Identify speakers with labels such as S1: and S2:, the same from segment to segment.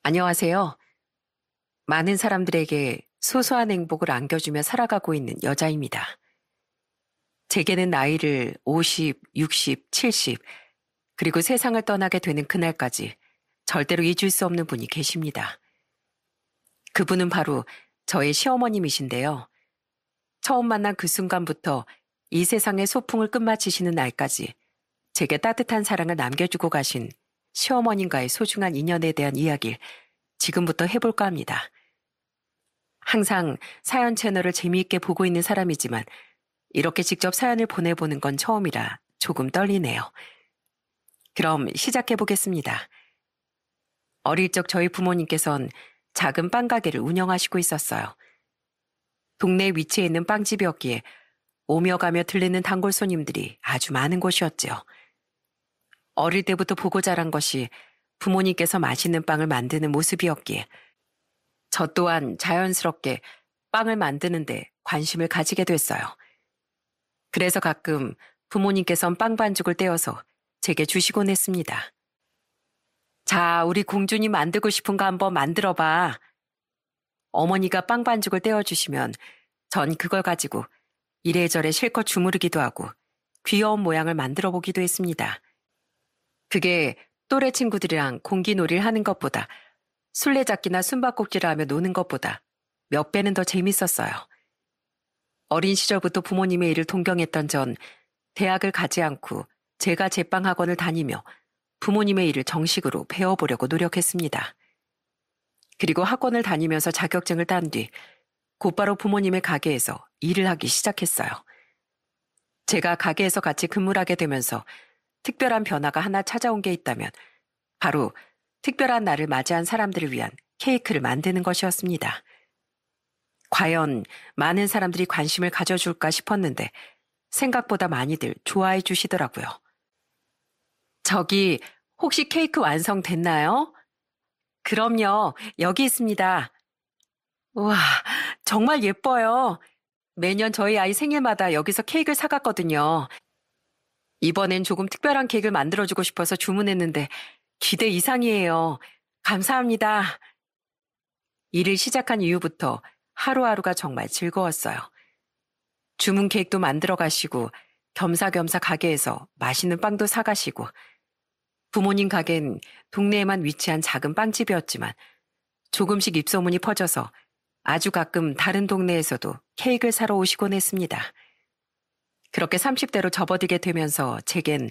S1: 안녕하세요. 많은 사람들에게 소소한 행복을 안겨주며 살아가고 있는 여자입니다. 제게는 나이를 50, 60, 70, 그리고 세상을 떠나게 되는 그날까지 절대로 잊을 수 없는 분이 계십니다. 그분은 바로 저의 시어머님이신데요. 처음 만난 그 순간부터 이 세상의 소풍을 끝마치시는 날까지 제게 따뜻한 사랑을 남겨주고 가신 시어머님과의 소중한 인연에 대한 이야기를 지금부터 해볼까 합니다. 항상 사연 채널을 재미있게 보고 있는 사람이지만 이렇게 직접 사연을 보내보는 건 처음이라 조금 떨리네요. 그럼 시작해보겠습니다. 어릴 적 저희 부모님께선 작은 빵가게를 운영하시고 있었어요. 동네 위치에 있는 빵집이었기에 오며 가며 들리는 단골 손님들이 아주 많은 곳이었죠. 어릴 때부터 보고 자란 것이 부모님께서 맛있는 빵을 만드는 모습이었기에 저 또한 자연스럽게 빵을 만드는데 관심을 가지게 됐어요. 그래서 가끔 부모님께선 빵 반죽을 떼어서 제게 주시곤 했습니다. 자, 우리 공주님 만들고 싶은 거 한번 만들어봐. 어머니가 빵 반죽을 떼어주시면 전 그걸 가지고 이래저래 실컷 주무르기도 하고 귀여운 모양을 만들어 보기도 했습니다. 그게 또래 친구들이랑 공기놀이를 하는 것보다 술래잡기나 숨바꼭질을 하며 노는 것보다 몇 배는 더 재밌었어요. 어린 시절부터 부모님의 일을 동경했던 전 대학을 가지 않고 제가 제빵학원을 다니며 부모님의 일을 정식으로 배워보려고 노력했습니다. 그리고 학원을 다니면서 자격증을 딴 뒤 곧바로 부모님의 가게에서 일을 하기 시작했어요. 제가 가게에서 같이 근무를 하게 되면서 특별한 변화가 하나 찾아온 게 있다면 바로 특별한 날을 맞이한 사람들을 위한 케이크를 만드는 것이었습니다. 과연 많은 사람들이 관심을 가져줄까 싶었는데 생각보다 많이들 좋아해 주시더라고요. 저기 혹시 케이크 완성됐나요? 그럼요, 여기 있습니다. 우와, 정말 예뻐요. 매년 저희 아이 생일마다 여기서 케이크를 사갔거든요. 이번엔 조금 특별한 케이크를 만들어주고 싶어서 주문했는데 기대 이상이에요. 감사합니다. 일을 시작한 이후부터 하루하루가 정말 즐거웠어요. 주문 케이크도 만들어 가시고 겸사겸사 가게에서 맛있는 빵도 사가시고 부모님 가게는 동네에만 위치한 작은 빵집이었지만 조금씩 입소문이 퍼져서 아주 가끔 다른 동네에서도 케이크를 사러 오시곤 했습니다. 그렇게 30대로 접어들게 되면서 제겐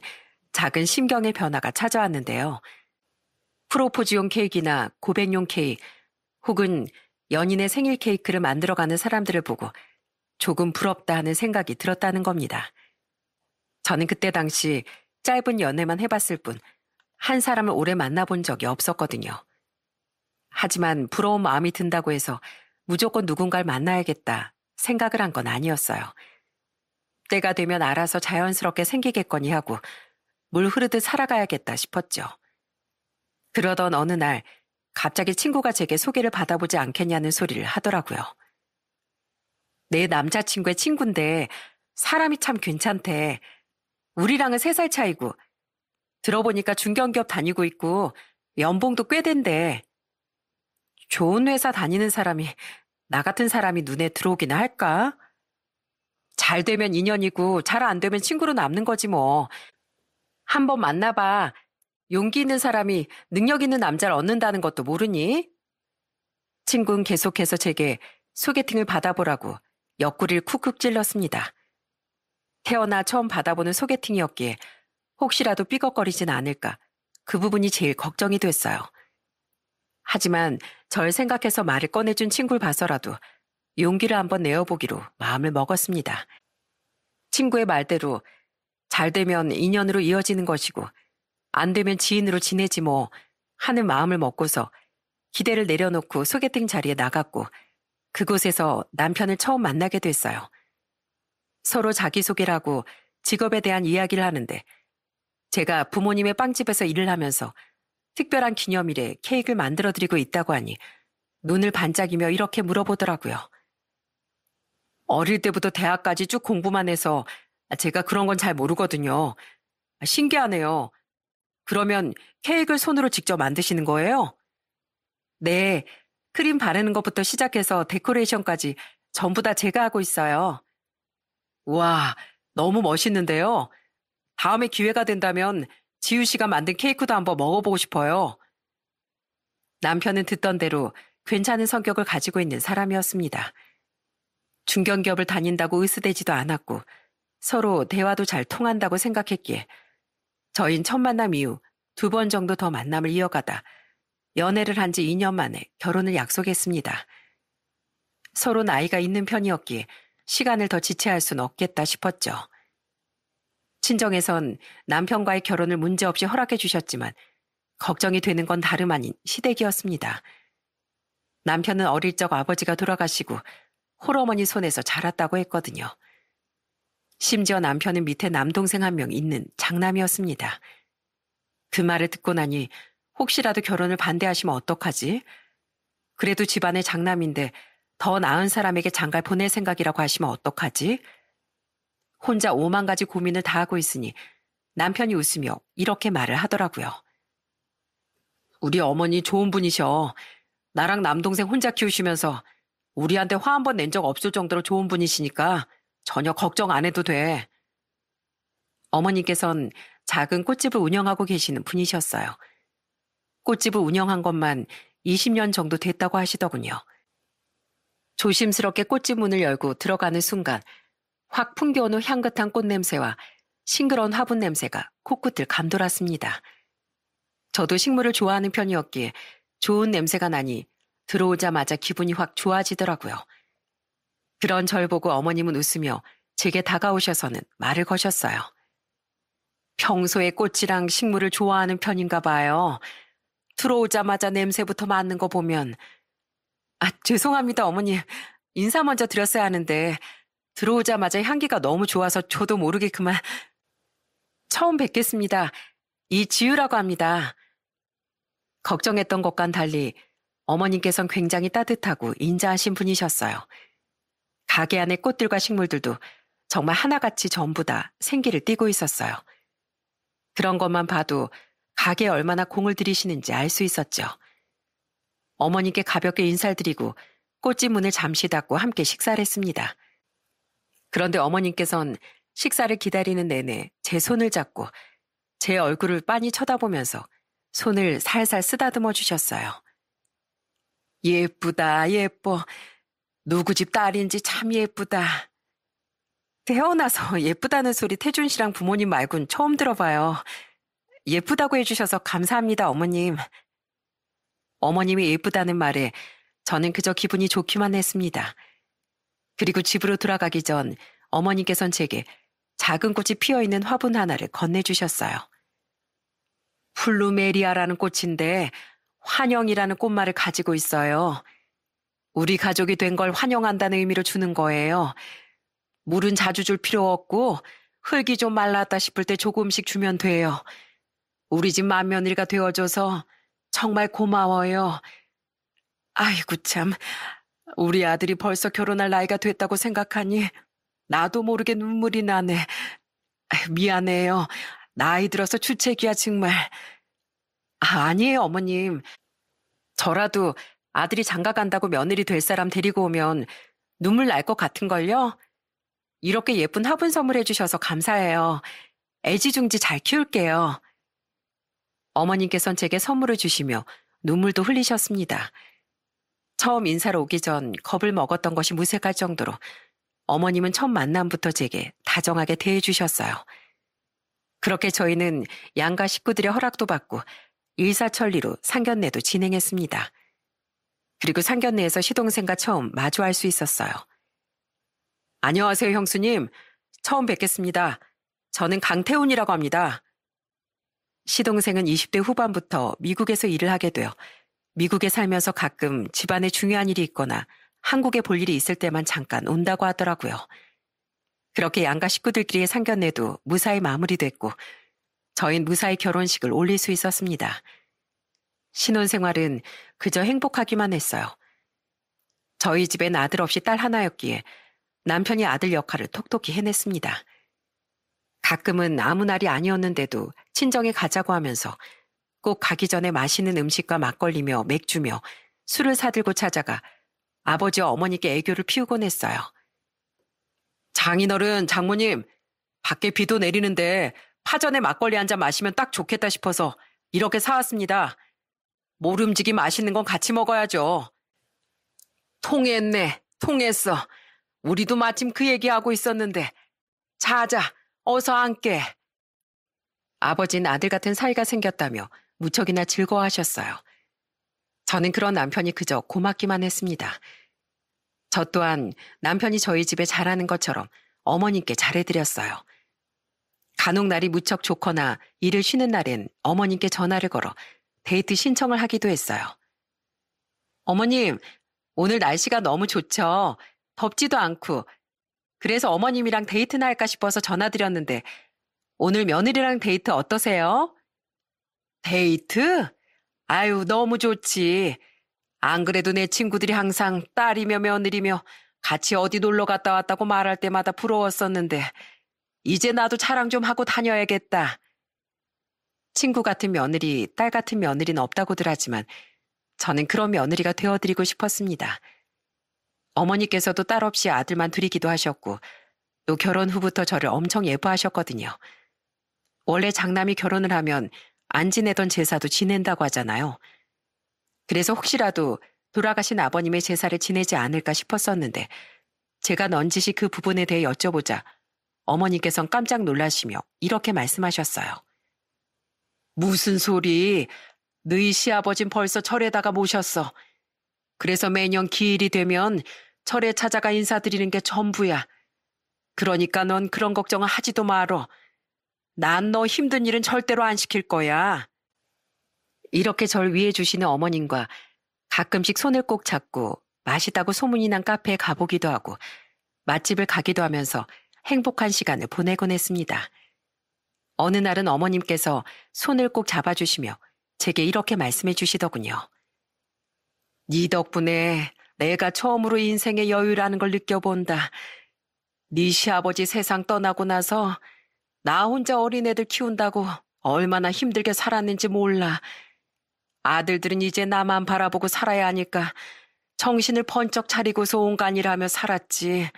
S1: 작은 심경의 변화가 찾아왔는데요. 프로포즈용 케이크나 고백용 케이크 혹은 연인의 생일 케이크를 만들어가는 사람들을 보고 조금 부럽다 하는 생각이 들었다는 겁니다. 저는 그때 당시 짧은 연애만 해봤을 뿐 한 사람을 오래 만나본 적이 없었거든요. 하지만 부러운 마음이 든다고 해서 무조건 누군가를 만나야겠다 생각을 한 건 아니었어요. 때가 되면 알아서 자연스럽게 생기겠거니 하고 물 흐르듯 살아가야겠다 싶었죠. 그러던 어느 날 갑자기 친구가 제게 소개를 받아보지 않겠냐는 소리를 하더라고요. 내 남자친구의 친구인데 사람이 참 괜찮대. 우리랑은 3살 차이고 들어보니까 중견기업 다니고 있고 연봉도 꽤 된대. 좋은 회사 다니는 사람이 나 같은 사람이 눈에 들어오기나 할까? 잘 되면 인연이고 잘 안 되면 친구로 남는 거지 뭐. 한번 만나봐. 용기 있는 사람이 능력 있는 남자를 얻는다는 것도 모르니? 친구는 계속해서 제게 소개팅을 받아보라고 옆구리를 쿡쿡 찔렀습니다. 태어나 처음 받아보는 소개팅이었기에 혹시라도 삐걱거리진 않을까 그 부분이 제일 걱정이 됐어요. 하지만 절 생각해서 말을 꺼내준 친구를 봐서라도 용기를 한번 내어보기로 마음을 먹었습니다. 친구의 말대로 잘 되면 인연으로 이어지는 것이고 안 되면 지인으로 지내지 뭐 하는 마음을 먹고서 기대를 내려놓고 소개팅 자리에 나갔고 그곳에서 남편을 처음 만나게 됐어요. 서로 자기소개를 하고 직업에 대한 이야기를 하는데 제가 부모님의 빵집에서 일을 하면서 특별한 기념일에 케이크를 만들어드리고 있다고 하니 눈을 반짝이며 이렇게 물어보더라고요. 어릴 때부터 대학까지 쭉 공부만 해서 제가 그런 건 잘 모르거든요. 신기하네요. 그러면 케이크를 손으로 직접 만드시는 거예요? 네, 크림 바르는 것부터 시작해서 데코레이션까지 전부 다 제가 하고 있어요. 와, 너무 멋있는데요. 다음에 기회가 된다면 지우 씨가 만든 케이크도 한번 먹어보고 싶어요. 남편은 듣던 대로 괜찮은 성격을 가지고 있는 사람이었습니다. 중견기업을 다닌다고 으스대지도 않았고 서로 대화도 잘 통한다고 생각했기에 저희는 첫 만남 이후 2번 정도 더 만남을 이어가다 연애를 한 지 2년 만에 결혼을 약속했습니다. 서로 나이가 있는 편이었기에 시간을 더 지체할 순 없겠다 싶었죠. 친정에선 남편과의 결혼을 문제없이 허락해 주셨지만 걱정이 되는 건 다름 아닌 시댁이었습니다. 남편은 어릴 적 아버지가 돌아가시고 홀어머니 손에서 자랐다고 했거든요. 심지어 남편은 밑에 남동생 한 명 있는 장남이었습니다. 그 말을 듣고 나니 혹시라도 결혼을 반대하시면 어떡하지? 그래도 집안의 장남인데 더 나은 사람에게 장가를 보낼 생각이라고 하시면 어떡하지? 혼자 5만 가지 고민을 다 하고 있으니 남편이 웃으며 이렇게 말을 하더라고요. 우리 어머니 좋은 분이셔. 나랑 남동생 혼자 키우시면서 우리한테 화 한 번 낸 적 없을 정도로 좋은 분이시니까 전혀 걱정 안 해도 돼. 어머니께선 작은 꽃집을 운영하고 계시는 분이셨어요. 꽃집을 운영한 것만 20년 정도 됐다고 하시더군요. 조심스럽게 꽃집 문을 열고 들어가는 순간 확 풍겨오는 향긋한 꽃냄새와 싱그러운 화분 냄새가 코끝을 감돌았습니다. 저도 식물을 좋아하는 편이었기에 좋은 냄새가 나니 들어오자마자 기분이 확 좋아지더라고요. 그런 절 보고 어머님은 웃으며 제게 다가오셔서는 말을 거셨어요. 평소에 꽃이랑 식물을 좋아하는 편인가 봐요. 들어오자마자 냄새부터 맡는 거 보면. 죄송합니다, 어머니. 인사 먼저 드렸어야 하는데 들어오자마자 향기가 너무 좋아서 저도 모르게 그만. 처음 뵙겠습니다. 이지유라고 합니다. 걱정했던 것과는 달리 어머님께선 굉장히 따뜻하고 인자하신 분이셨어요. 가게 안의 꽃들과 식물들도 정말 하나같이 전부 다 생기를 띠고 있었어요. 그런 것만 봐도 가게에 얼마나 공을 들이시는지 알 수 있었죠. 어머님께 가볍게 인사를 드리고 꽃집 문을 잠시 닫고 함께 식사를 했습니다. 그런데 어머님께선 식사를 기다리는 내내 제 손을 잡고 제 얼굴을 빤히 쳐다보면서 손을 살살 쓰다듬어 주셨어요. 예쁘다, 예뻐. 누구 집 딸인지 참 예쁘다. 태어나서 예쁘다는 소리 태준 씨랑 부모님 말곤 처음 들어봐요. 예쁘다고 해주셔서 감사합니다, 어머님. 어머님이 예쁘다는 말에 저는 그저 기분이 좋기만 했습니다. 그리고 집으로 돌아가기 전 어머님께선 제게 작은 꽃이 피어있는 화분 하나를 건네주셨어요. 플루메리아라는 꽃인데 환영이라는 꽃말을 가지고 있어요. 우리 가족이 된 걸 환영한다는 의미로 주는 거예요. 물은 자주 줄 필요 없고 흙이 좀 말랐다 싶을 때 조금씩 주면 돼요. 우리 집 맏며느리가 되어줘서 정말 고마워요. 아이고 참, 우리 아들이 벌써 결혼할 나이가 됐다고 생각하니 나도 모르게 눈물이 나네. 미안해요. 나이 들어서 주책이야 정말. 아니에요 어머님. 저라도 아들이 장가 간다고 며느리 될 사람 데리고 오면 눈물 날 것 같은걸요? 이렇게 예쁜 화분 선물해 주셔서 감사해요. 애지중지 잘 키울게요. 어머님께선 제게 선물을 주시며 눈물도 흘리셨습니다. 처음 인사로 오기 전 겁을 먹었던 것이 무색할 정도로 어머님은 첫 만남부터 제게 다정하게 대해주셨어요. 그렇게 저희는 양가 식구들의 허락도 받고 일사천리로 상견례도 진행했습니다. 그리고 상견례에서 시동생과 처음 마주할 수 있었어요. 안녕하세요, 형수님. 처음 뵙겠습니다. 저는 강태훈이라고 합니다. 시동생은 20대 후반부터 미국에서 일을 하게 되어 미국에 살면서 가끔 집안에 중요한 일이 있거나 한국에 볼 일이 있을 때만 잠깐 온다고 하더라고요. 그렇게 양가 식구들끼리의 상견례도 무사히 마무리됐고 저희는 무사히 결혼식을 올릴 수 있었습니다. 신혼생활은 그저 행복하기만 했어요. 저희 집엔 아들 없이 딸 하나였기에 남편이 아들 역할을 톡톡히 해냈습니다. 가끔은 아무 날이 아니었는데도 친정에 가자고 하면서 꼭 가기 전에 맛있는 음식과 막걸리며 맥주며 술을 사들고 찾아가 아버지와 어머니께 애교를 피우곤 했어요. 장인어른, 장모님, 밖에 비도 내리는데 파전에 막걸리 한 잔 마시면 딱 좋겠다 싶어서 이렇게 사왔습니다. 모름지기 맛있는 건 같이 먹어야죠. 통했네, 통했어. 우리도 마침 그 얘기하고 있었는데. 자자, 어서 앉게. 아버지는 아들 같은 사이가 생겼다며 무척이나 즐거워하셨어요. 저는 그런 남편이 그저 고맙기만 했습니다. 저 또한 남편이 저희 집에 잘하는 것처럼 어머님께 잘해드렸어요. 간혹 날이 무척 좋거나 일을 쉬는 날엔 어머님께 전화를 걸어 데이트 신청을 하기도 했어요. 어머님, 오늘 날씨가 너무 좋죠? 덥지도 않고. 그래서 어머님이랑 데이트나 할까 싶어서 전화드렸는데 오늘 며느리랑 데이트 어떠세요? 데이트? 아유, 너무 좋지. 안 그래도 내 친구들이 항상 딸이며 며느리며 같이 어디 놀러 갔다 왔다고 말할 때마다 부러웠었는데 이제 나도 자랑 좀 하고 다녀야겠다. 친구 같은 며느리, 딸 같은 며느리는 없다고들 하지만 저는 그런 며느리가 되어드리고 싶었습니다. 어머니께서도 딸 없이 아들만 둘이기도 하셨고 또 결혼 후부터 저를 엄청 예뻐하셨거든요. 원래 장남이 결혼을 하면 안 지내던 제사도 지낸다고 하잖아요. 그래서 혹시라도 돌아가신 아버님의 제사를 지내지 않을까 싶었었는데 제가 넌지시 그 부분에 대해 여쭤보자 어머니께선 깜짝 놀라시며 이렇게 말씀하셨어요. 무슨 소리? 너희 시아버진 벌써 절에다가 모셨어. 그래서 매년 기일이 되면 절에 찾아가 인사드리는 게 전부야. 그러니까 넌 그런 걱정은 하지도 말어. 난 너 힘든 일은 절대로 안 시킬 거야. 이렇게 절 위해 주시는 어머님과 가끔씩 손을 꼭 잡고 맛있다고 소문이 난 카페에 가보기도 하고 맛집을 가기도 하면서 행복한 시간을 보내곤 했습니다. 어느 날은 어머님께서 손을 꼭 잡아주시며 제게 이렇게 말씀해 주시더군요. 네 덕분에 내가 처음으로 인생의 여유라는 걸 느껴본다. 네 시아버지 세상 떠나고 나서 나 혼자 어린애들 키운다고 얼마나 힘들게 살았는지 몰라. 아들들은 이제 나만 바라보고 살아야 하니까 정신을 번쩍 차리고서 온갖 일하며 살았지.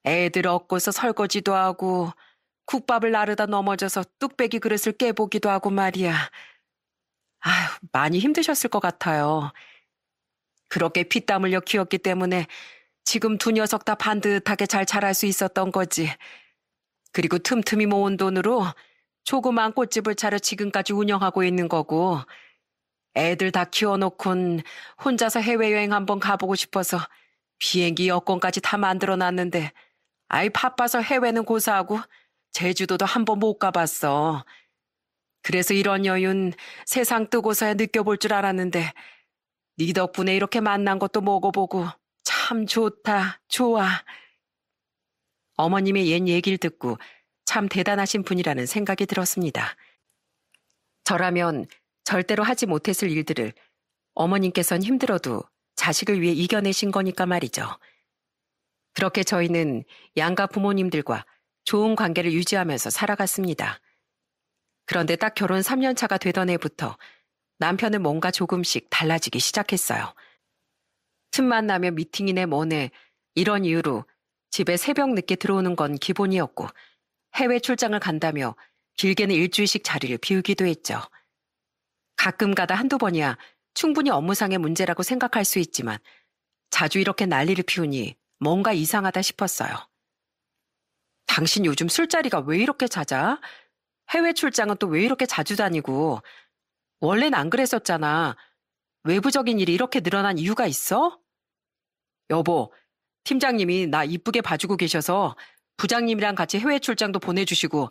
S1: 애들 얻고서 설거지도 하고 국밥을 나르다 넘어져서 뚝배기 그릇을 깨보기도 하고 말이야. 아휴, 많이 힘드셨을 것 같아요. 그렇게 피땀 흘려 키웠기 때문에 지금 두 녀석 다 반듯하게 잘 자랄 수 있었던 거지. 그리고 틈틈이 모은 돈으로 조그만 꽃집을 차려 지금까지 운영하고 있는 거고 애들 다 키워놓곤 혼자서 해외여행 한번 가보고 싶어서 비행기 여권까지 다 만들어놨는데 아이 바빠서 해외는 고사하고 제주도도 한번 못 가봤어. 그래서 이런 여윤 세상 뜨고서야 느껴볼 줄 알았는데 네 덕분에 이렇게 만난 것도 먹어보고 참 좋다, 좋아. 어머님의 옛 얘기를 듣고 참 대단하신 분이라는 생각이 들었습니다. 저라면 절대로 하지 못했을 일들을 어머님께선 힘들어도 자식을 위해 이겨내신 거니까 말이죠. 그렇게 저희는 양가 부모님들과 좋은 관계를 유지하면서 살아갔습니다. 그런데 딱 결혼 3년 차가 되던 해부터 남편은 뭔가 조금씩 달라지기 시작했어요. 틈만 나면 미팅이네 뭐네 이런 이유로 집에 새벽 늦게 들어오는 건 기본이었고 해외 출장을 간다며 길게는 일주일씩 자리를 비우기도 했죠. 가끔 가다 한두 번이야 충분히 업무상의 문제라고 생각할 수 있지만 자주 이렇게 난리를 피우니 뭔가 이상하다 싶었어요. 당신 요즘 술자리가 왜 이렇게 잦아? 해외 출장은 또 왜 이렇게 자주 다니고? 원래는 안 그랬었잖아. 외부적인 일이 이렇게 늘어난 이유가 있어? 여보, 팀장님이 나 이쁘게 봐주고 계셔서 부장님이랑 같이 해외 출장도 보내주시고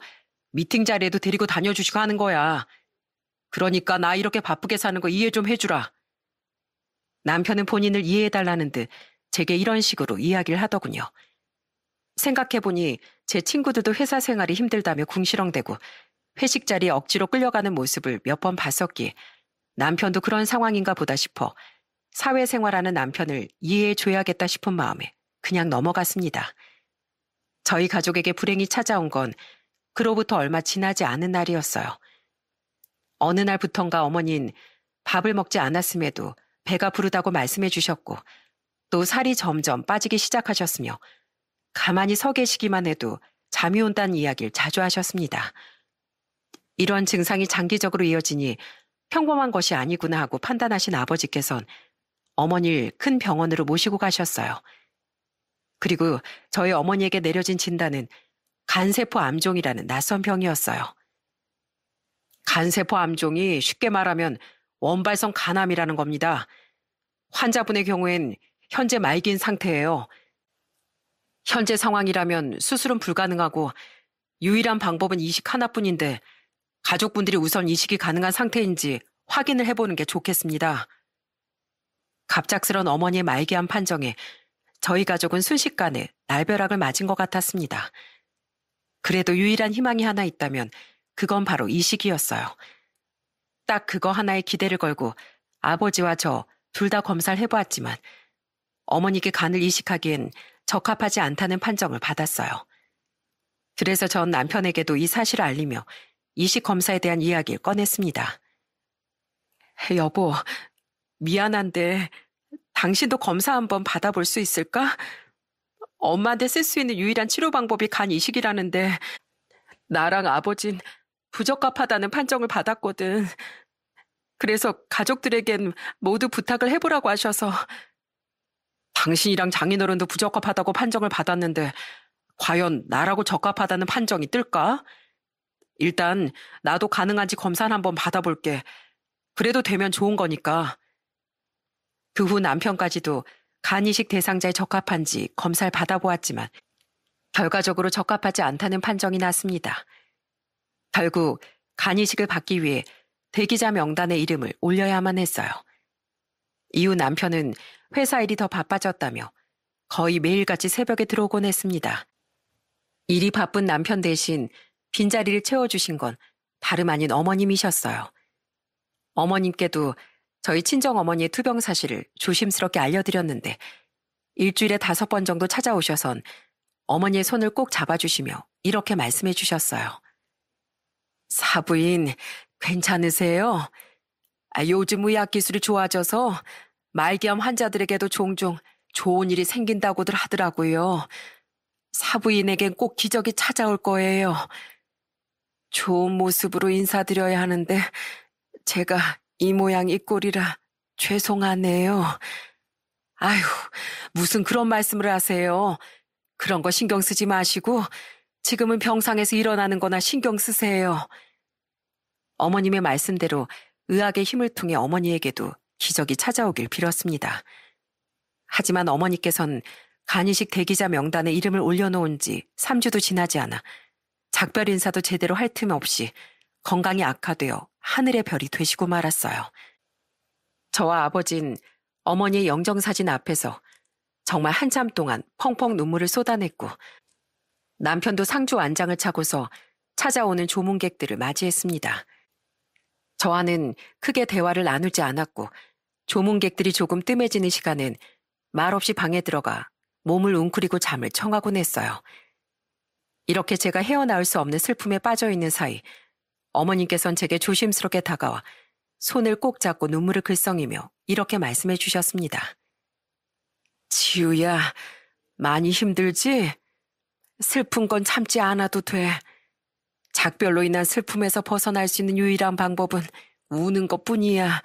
S1: 미팅 자리에도 데리고 다녀주시고 하는 거야. 그러니까 나 이렇게 바쁘게 사는 거 이해 좀 해주라. 남편은 본인을 이해해달라는 듯 제게 이런 식으로 이야기를 하더군요. 생각해보니 제 친구들도 회사 생활이 힘들다며 궁시렁대고 회식 자리에 억지로 끌려가는 모습을 몇 번 봤었기에 남편도 그런 상황인가 보다 싶어 사회생활하는 남편을 이해해줘야겠다 싶은 마음에 그냥 넘어갔습니다. 저희 가족에게 불행이 찾아온 건 그로부터 얼마 지나지 않은 날이었어요. 어느 날부턴가 어머니는 밥을 먹지 않았음에도 배가 부르다고 말씀해 주셨고 또 살이 점점 빠지기 시작하셨으며 가만히 서 계시기만 해도 잠이 온다는 이야기를 자주 하셨습니다. 이런 증상이 장기적으로 이어지니 평범한 것이 아니구나 하고 판단하신 아버지께선 어머니를 큰 병원으로 모시고 가셨어요. 그리고 저희 어머니에게 내려진 진단은 간세포 암종이라는 낯선 병이었어요. 간세포 암종이 쉽게 말하면 원발성 간암이라는 겁니다. 환자분의 경우엔 현재 말기인 상태예요. 현재 상황이라면 수술은 불가능하고 유일한 방법은 이식 하나뿐인데 가족분들이 우선 이식이 가능한 상태인지 확인을 해보는 게 좋겠습니다. 갑작스런 어머니의 말기암 판정에 저희 가족은 순식간에 날벼락을 맞은 것 같았습니다. 그래도 유일한 희망이 하나 있다면 그건 바로 이식이었어요. 딱 그거 하나에 기대를 걸고 아버지와 저 둘 다 검사를 해보았지만 어머니께 간을 이식하기엔 적합하지 않다는 판정을 받았어요. 그래서 전 남편에게도 이 사실을 알리며 이식 검사에 대한 이야기를 꺼냈습니다. 여보, 미안한데 당신도 검사 한번 받아볼 수 있을까? 엄마한테 쓸 수 있는 유일한 치료 방법이 간 이식이라는데 나랑 아버진 부적합하다는 판정을 받았거든. 그래서 가족들에겐 모두 부탁을 해보라고 하셔서 당신이랑 장인어른도 부적합하다고 판정을 받았는데 과연 나라고 적합하다는 판정이 뜰까? 일단 나도 가능한지 검사를 한번 받아볼게. 그래도 되면 좋은 거니까. 그 후 남편까지도 간이식 대상자에 적합한지 검사를 받아보았지만 결과적으로 적합하지 않다는 판정이 났습니다. 결국 간이식을 받기 위해 대기자 명단에 이름을 올려야만 했어요. 이후 남편은 회사 일이 더 바빠졌다며 거의 매일같이 새벽에 들어오곤 했습니다. 일이 바쁜 남편 대신 빈자리를 채워주신 건 다름 아닌 어머님이셨어요. 어머님께도 저희 친정어머니의 투병 사실을 조심스럽게 알려드렸는데 일주일에 5번 정도 찾아오셔선 어머니의 손을 꼭 잡아주시며 이렇게 말씀해 주셨어요. 사부인, 괜찮으세요? 요즘 의학기술이 좋아져서 말기암 환자들에게도 종종 좋은 일이 생긴다고들 하더라고요. 사부인에겐 꼭 기적이 찾아올 거예요. 좋은 모습으로 인사드려야 하는데 제가 이 모양 이 꼴이라 죄송하네요. 아휴, 무슨 그런 말씀을 하세요. 그런 거 신경 쓰지 마시고 지금은 병상에서 일어나는 거나 신경 쓰세요. 어머님의 말씀대로 의학의 힘을 통해 어머니에게도 기적이 찾아오길 빌었습니다. 하지만 어머니께선 간이식 대기자 명단에 이름을 올려놓은 지 3주도 지나지 않아 작별 인사도 제대로 할 틈 없이 건강이 악화되어 하늘의 별이 되시고 말았어요. 저와 아버진 어머니의 영정사진 앞에서 정말 한참 동안 펑펑 눈물을 쏟아냈고 남편도 상주 안장을 차고서 찾아오는 조문객들을 맞이했습니다. 저와는 크게 대화를 나누지 않았고 조문객들이 조금 뜸해지는 시간엔 말없이 방에 들어가 몸을 웅크리고 잠을 청하곤 했어요. 이렇게 제가 헤어나올 수 없는 슬픔에 빠져있는 사이 어머님께선 제게 조심스럽게 다가와 손을 꼭 잡고 눈물을 글썽이며 이렇게 말씀해 주셨습니다. 지우야, 많이 힘들지? 슬픈 건 참지 않아도 돼. 작별로 인한 슬픔에서 벗어날 수 있는 유일한 방법은 우는 것뿐이야.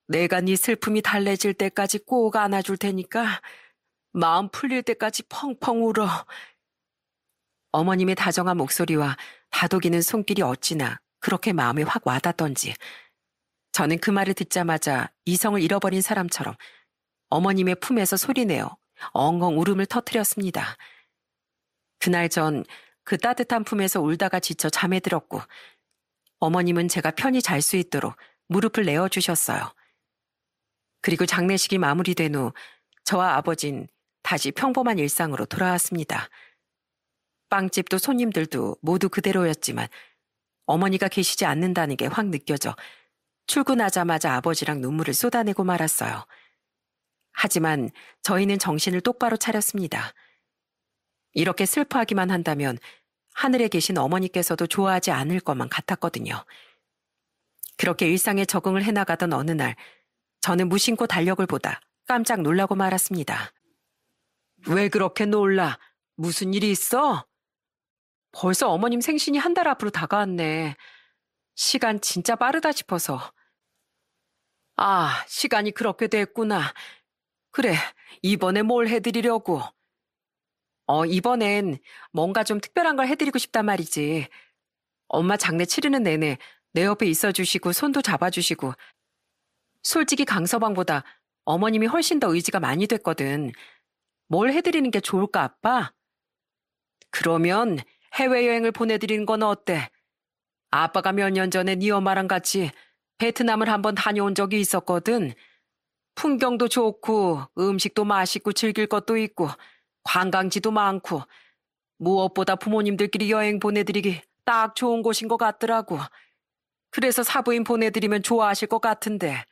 S1: 내가 네 슬픔이 달래질 때까지 꼭 안아줄 테니까 마음 풀릴 때까지 펑펑 울어. 어머님의 다정한 목소리와 다독이는 손길이 어찌나 그렇게 마음에 확 와닿던지 저는 그 말을 듣자마자 이성을 잃어버린 사람처럼 어머님의 품에서 소리내어 엉엉 울음을 터뜨렸습니다. 그날 전 그 따뜻한 품에서 울다가 지쳐 잠에 들었고 어머님은 제가 편히 잘 수 있도록 무릎을 내어주셨어요. 그리고 장례식이 마무리된 후 저와 아버진 다시 평범한 일상으로 돌아왔습니다. 빵집도 손님들도 모두 그대로였지만 어머니가 계시지 않는다는 게 확 느껴져 출근하자마자 아버지랑 눈물을 쏟아내고 말았어요. 하지만 저희는 정신을 똑바로 차렸습니다. 이렇게 슬퍼하기만 한다면 하늘에 계신 어머니께서도 좋아하지 않을 것만 같았거든요. 그렇게 일상에 적응을 해나가던 어느 날 저는 무심코 달력을 보다 깜짝 놀라고 말았습니다. 왜 그렇게 놀라? 무슨 일이 있어? 벌써 어머님 생신이 한 달 앞으로 다가왔네. 시간 진짜 빠르다 싶어서. 아, 시간이 그렇게 됐구나. 그래, 이번에 뭘 해드리려고? 이번엔 뭔가 좀 특별한 걸 해드리고 싶단 말이지. 엄마 장례 치르는 내내 내 옆에 있어주시고 손도 잡아주시고. 솔직히 강서방보다 어머님이 훨씬 더 의지가 많이 됐거든. 뭘 해드리는 게 좋을까, 아빠? 그러면 해외여행을 보내드리는 건 어때? 아빠가 몇 년 전에 네 엄마랑 같이 베트남을 한번 다녀온 적이 있었거든. 풍경도 좋고 음식도 맛있고 즐길 것도 있고 관광지도 많고 무엇보다 부모님들끼리 여행 보내드리기 딱 좋은 곳인 것 같더라고. 그래서 사부인 보내드리면 좋아하실 것 같은데.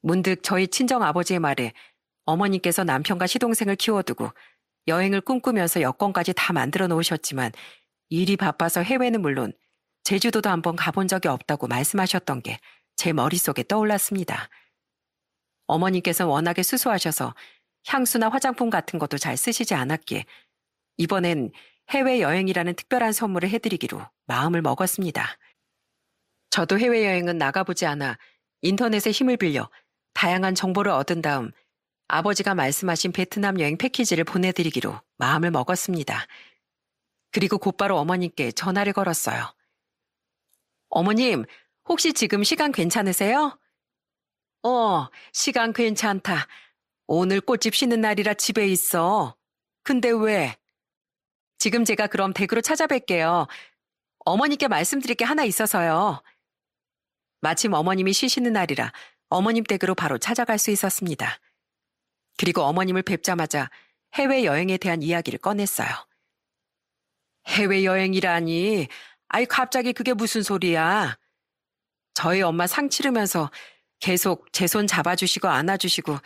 S1: 문득 저희 친정아버지의 말에 어머님께서 남편과 시동생을 키워두고 여행을 꿈꾸면서 여권까지 다 만들어 놓으셨지만 일이 바빠서 해외는 물론 제주도도 한번 가본 적이 없다고 말씀하셨던 게 제 머릿속에 떠올랐습니다. 어머님께서 워낙에 수수하셔서 향수나 화장품 같은 것도 잘 쓰시지 않았기에 이번엔 해외여행이라는 특별한 선물을 해드리기로 마음을 먹었습니다. 저도 해외여행은 나가보지 않아 인터넷에 힘을 빌려 다양한 정보를 얻은 다음 아버지가 말씀하신 베트남 여행 패키지를 보내드리기로 마음을 먹었습니다. 그리고 곧바로 어머님께 전화를 걸었어요. 어머님, 혹시 지금 시간 괜찮으세요? 시간 괜찮다. 오늘 꽃집 쉬는 날이라 집에 있어. 근데 왜? 지금 제가 그럼 댁으로 찾아뵐게요. 어머니께 말씀드릴 게 하나 있어서요. 마침 어머님이 쉬시는 날이라 어머님 댁으로 바로 찾아갈 수 있었습니다. 그리고 어머님을 뵙자마자 해외여행에 대한 이야기를 꺼냈어요. 해외여행이라니? 아이, 갑자기 그게 무슨 소리야? 저희 엄마 상 치르면서 계속 제 손 잡아주시고 안아주시고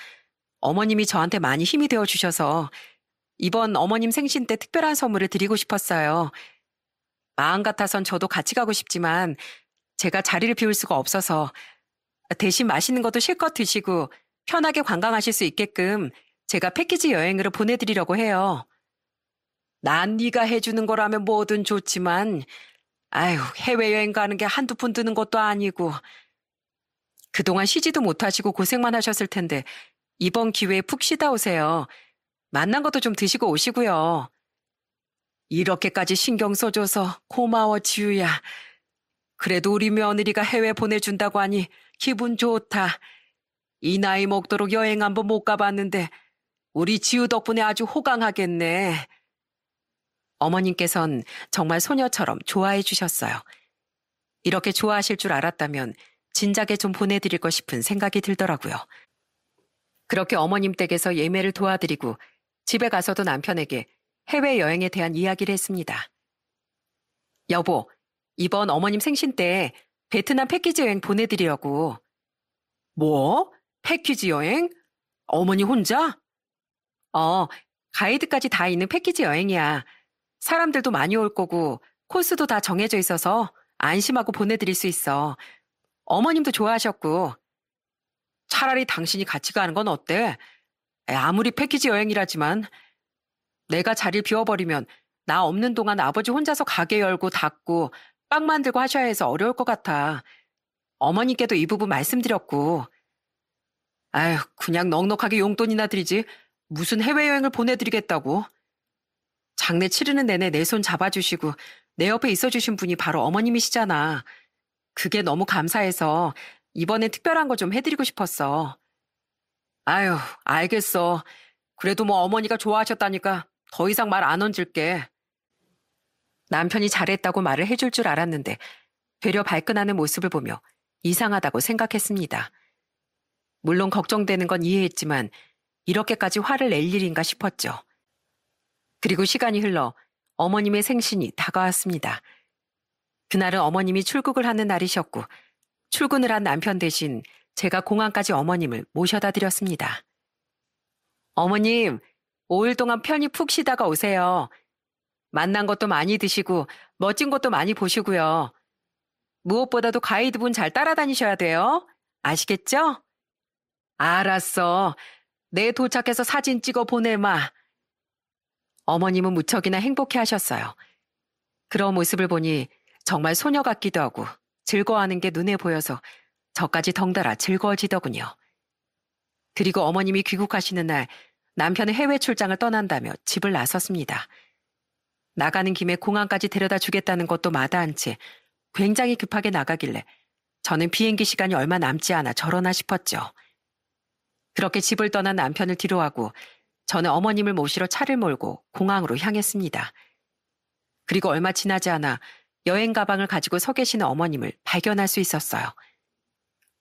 S1: 어머님이 저한테 많이 힘이 되어주셔서 이번 어머님 생신 때 특별한 선물을 드리고 싶었어요. 마음 같아선 저도 같이 가고 싶지만 제가 자리를 비울 수가 없어서 대신 맛있는 것도 실컷 드시고 편하게 관광하실 수 있게끔 제가 패키지 여행으로 보내드리려고 해요. 난 네가 해주는 거라면 뭐든 좋지만 아유, 해외여행 가는 게 한두 푼 드는 것도 아니고 그동안 쉬지도 못하시고 고생만 하셨을 텐데 이번 기회에 푹 쉬다 오세요. 만난 것도 좀 드시고 오시고요. 이렇게까지 신경 써줘서 고마워, 지우야. 그래도 우리 며느리가 해외 보내준다고 하니 기분 좋다. 이 나이 먹도록 여행 한번 못 가봤는데 우리 지우 덕분에 아주 호강하겠네. 어머님께선 정말 소녀처럼 좋아해 주셨어요. 이렇게 좋아하실 줄 알았다면 진작에 좀 보내드리고 싶은 생각이 들더라고요. 그렇게 어머님 댁에서 예매를 도와드리고 집에 가서도 남편에게 해외여행에 대한 이야기를 했습니다. 여보, 이번 어머님 생신 때 베트남 패키지 여행 보내드리려고. 뭐? 패키지 여행? 어머니 혼자? 가이드까지 다 있는 패키지 여행이야. 사람들도 많이 올 거고 코스도 다 정해져 있어서 안심하고 보내드릴 수 있어. 어머님도 좋아하셨고. 차라리 당신이 같이 가는 건 어때? 아무리 패키지 여행이라지만 내가 자리를 비워버리면 나 없는 동안 아버지 혼자서 가게 열고 닫고 빵 만들고 하셔야 해서 어려울 것 같아. 어머니께도 이 부분 말씀드렸고. 아휴, 그냥 넉넉하게 용돈이나 드리지 무슨 해외여행을 보내드리겠다고. 장례 치르는 내내 내 손 잡아주시고 내 옆에 있어주신 분이 바로 어머님이시잖아. 그게 너무 감사해서 이번엔 특별한 거 좀 해드리고 싶었어. 아유, 알겠어. 그래도 뭐 어머니가 좋아하셨다니까 더 이상 말 안 얹을게. 남편이 잘했다고 말을 해줄 줄 알았는데 되려 발끈하는 모습을 보며 이상하다고 생각했습니다. 물론 걱정되는 건 이해했지만 이렇게까지 화를 낼 일인가 싶었죠. 그리고 시간이 흘러 어머님의 생신이 다가왔습니다. 그날은 어머님이 출국을 하는 날이셨고 출근을 한 남편 대신 제가 공항까지 어머님을 모셔다 드렸습니다. 어머님, 5일 동안 편히 푹 쉬다가 오세요. 맛난 것도 많이 드시고 멋진 것도 많이 보시고요. 무엇보다도 가이드분 잘 따라다니셔야 돼요. 아시겠죠? 알았어. 내 도착해서 사진 찍어 보내마. 어머님은 무척이나 행복해 하셨어요. 그런 모습을 보니 정말 소녀 같기도 하고 즐거워하는 게 눈에 보여서 저까지 덩달아 즐거워지더군요. 그리고 어머님이 귀국하시는 날 남편은 해외 출장을 떠난다며 집을 나섰습니다. 나가는 김에 공항까지 데려다 주겠다는 것도 마다한 채 굉장히 급하게 나가길래 저는 비행기 시간이 얼마 남지 않아 저러나 싶었죠. 그렇게 집을 떠난 남편을 뒤로하고 저는 어머님을 모시러 차를 몰고 공항으로 향했습니다. 그리고 얼마 지나지 않아 여행 가방을 가지고 서 계시는 어머님을 발견할 수 있었어요.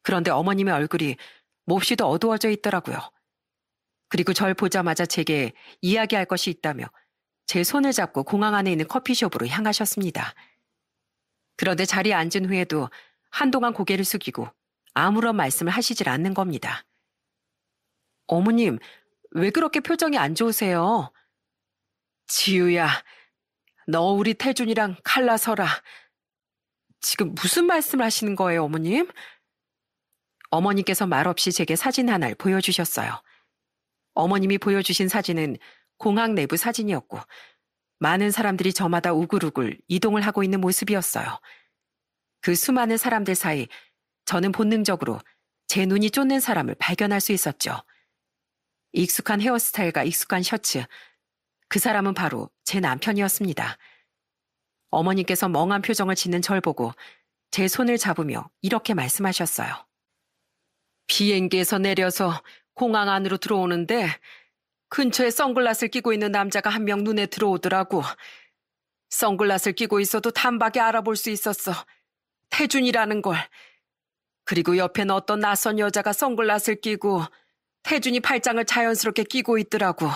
S1: 그런데 어머님의 얼굴이 몹시도 어두워져 있더라고요. 그리고 절 보자마자 제게 이야기할 것이 있다며 제 손을 잡고 공항 안에 있는 커피숍으로 향하셨습니다. 그런데 자리에 앉은 후에도 한동안 고개를 숙이고 아무런 말씀을 하시질 않는 겁니다. 어머님, 왜 그렇게 표정이 안 좋으세요? 지우야, 너 우리 태준이랑 칼라서라. 지금 무슨 말씀을 하시는 거예요, 어머님? 어머니께서 말없이 제게 사진 하나를 보여주셨어요. 어머님이 보여주신 사진은 공항 내부 사진이었고 많은 사람들이 저마다 우글우글 이동을 하고 있는 모습이었어요. 그 수많은 사람들 사이 저는 본능적으로 제 눈이 쫓는 사람을 발견할 수 있었죠. 익숙한 헤어스타일과 익숙한 셔츠, 그 사람은 바로 제 남편이었습니다. 어머니께서 멍한 표정을 짓는 절 보고 제 손을 잡으며 이렇게 말씀하셨어요. 비행기에서 내려서 공항 안으로 들어오는데 근처에 선글라스를 끼고 있는 남자가 한 명 눈에 들어오더라고. 선글라스를 끼고 있어도 단박에 알아볼 수 있었어. 태준이라는 걸. 그리고 옆에는 어떤 낯선 여자가 선글라스를 끼고 태준이 팔짱을 자연스럽게 끼고 있더라고.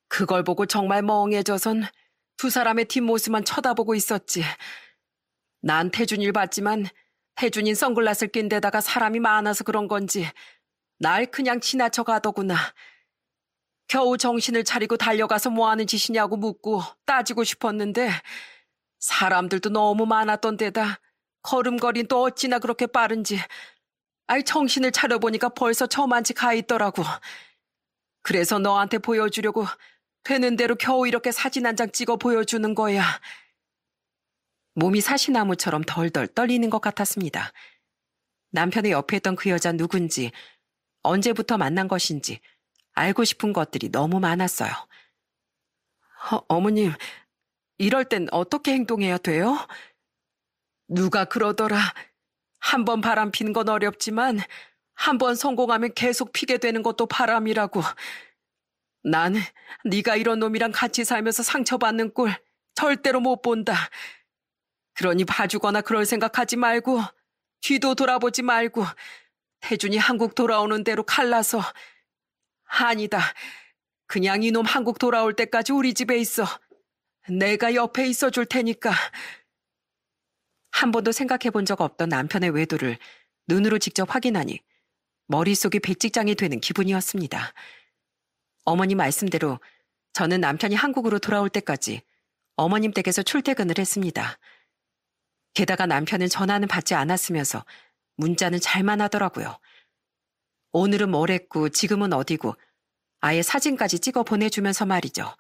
S1: 그걸 보고 정말 멍해져선 두 사람의 뒷모습만 쳐다보고 있었지. 난 태준이를 봤지만 태준인 선글라스를 낀 데다가 사람이 많아서 그런 건지 날 그냥 지나쳐 가더구나. 겨우 정신을 차리고 달려가서 뭐 하는 짓이냐고 묻고 따지고 싶었는데 사람들도 너무 많았던 데다 걸음걸이는 또 어찌나 그렇게 빠른지 정신을 차려보니까 벌써 저만치 가 있더라고. 그래서 너한테 보여주려고 되는 대로 겨우 이렇게 사진 한 장 찍어 보여주는 거야. 몸이 사시나무처럼 덜덜 떨리는 것 같았습니다. 남편의 옆에 있던 그 여자 누군지, 언제부터 만난 것인지 알고 싶은 것들이 너무 많았어요. 어머님, 이럴 땐 어떻게 행동해야 돼요? 누가 그러더라. 한 번 바람 피는 건 어렵지만 한 번 성공하면 계속 피게 되는 것도 바람이라고. 난 네가 이런 놈이랑 같이 살면서 상처받는 꼴 절대로 못 본다. 그러니 봐주거나 그럴 생각하지 말고 뒤도 돌아보지 말고 태준이 한국 돌아오는 대로 갈라서. 아니다. 그냥 이놈 한국 돌아올 때까지 우리 집에 있어. 내가 옆에 있어 줄 테니까. 한 번도 생각해 본 적 없던 남편의 외도를 눈으로 직접 확인하니 머릿속이 백직장이 되는 기분이었습니다. 어머니 말씀대로 저는 남편이 한국으로 돌아올 때까지 어머님 댁에서 출퇴근을 했습니다. 게다가 남편은 전화는 받지 않았으면서 문자는 잘만 하더라고요. 오늘은 뭘 했고 지금은 어디고 아예 사진까지 찍어 보내주면서 말이죠.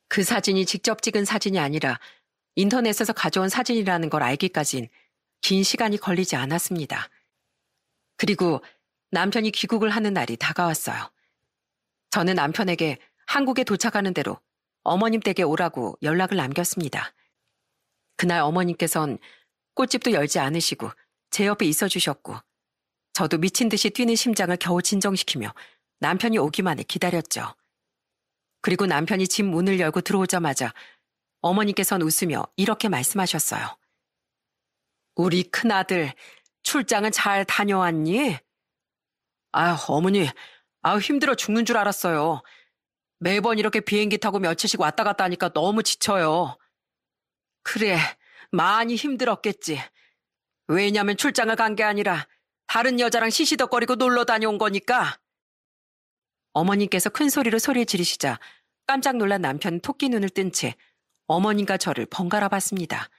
S1: 그 사진이 직접 찍은 사진이 아니라 인터넷에서 가져온 사진이라는 걸 알기까진 긴 시간이 걸리지 않았습니다. 그리고 남편이 귀국을 하는 날이 다가왔어요. 저는 남편에게 한국에 도착하는 대로 어머님 댁에 오라고 연락을 남겼습니다. 그날 어머님께선 꽃집도 열지 않으시고 제 옆에 있어 주셨고 저도 미친 듯이 뛰는 심장을 겨우 진정시키며 남편이 오기만을 기다렸죠. 그리고 남편이 집 문을 열고 들어오자마자 어머니께서는 웃으며 이렇게 말씀하셨어요. 우리 큰아들 출장은 잘 다녀왔니? 어머니, 힘들어 죽는 줄 알았어요. 매번 이렇게 비행기 타고 며칠씩 왔다 갔다 하니까 너무 지쳐요. 그래, 많이 힘들었겠지. 왜냐면 출장을 간 게 아니라 다른 여자랑 시시덕거리고 놀러 다녀온 거니까. 어머님께서 큰 소리로 소리를 지르시자 깜짝 놀란 남편은 토끼 눈을 뜬 채 어머님과 저를 번갈아 봤습니다.